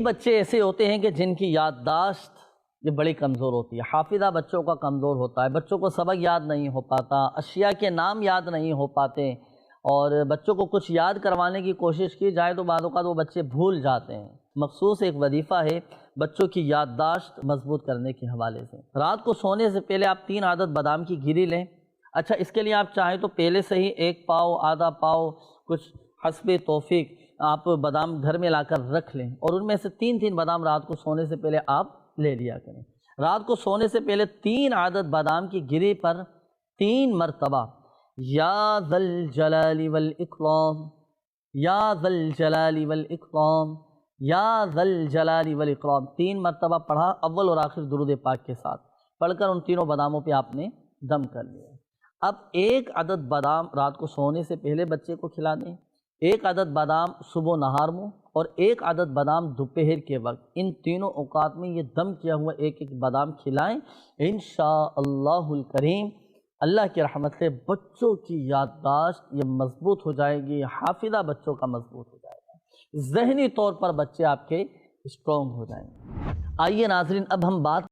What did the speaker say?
بچے ایسے ہوتے ہیں کہ جن کی یادداشت یہ بڑی کمزور ہوتی ہے، حافظہ بچوں کا کمزور ہوتا ہے، بچوں کو سبق یاد نہیں ہو پاتا، اشیاء کے نام یاد نہیں ہو پاتے، اور بچوں کو کچھ یاد کروانے کی کوشش کی جائے تو بعض اوقات وہ بچے بھول جاتے ہیں۔ مخصوص ایک وظیفہ ہے بچوں کی یادداشت مضبوط کرنے کے حوالے سے۔ رات کو سونے سے پہلے آپ 3 عدد بادام کی گری لیں۔ اچھا، اس کے لیے آپ چاہیں تو پہلے سے ہی 1 پاؤ آدھا پاؤ کچھ حسب توفیق آپ بادام گھر میں لا کر رکھ لیں، اور ان میں سے 3 بادام رات کو سونے سے پہلے آپ لے لیا کریں۔ رات کو سونے سے پہلے 3 عدد بادام کی گری پر 3 مرتبہ یا ذا الجلال والاکرام، یا ذا الجلال والاکرام، یا ذا الجلال والاکرام 3 مرتبہ پڑھا، اول اور آخر درود پاک کے ساتھ پڑھ کر ان تینوں باداموں پہ آپ نے دم کر لیا۔ اب 1 عدد بادام رات کو سونے سے پہلے بچے کو کھلا دیں، 1 عدد بادام صبح و نہار میں، اور 1 عدد بادام دوپہر کے وقت۔ ان تینوں اوقات میں یہ دم کیا ہوا 1 بادام کھلائیں، انشاءاللہ الکریم اللہ کی رحمت سے بچوں کی یادداشت یہ مضبوط ہو جائے گی، حافظہ بچوں کا مضبوط ہو جائے گا، ذہنی طور پر بچے آپ کے اسٹرانگ ہو جائیں گے۔ آئیے ناظرین، اب ہم بات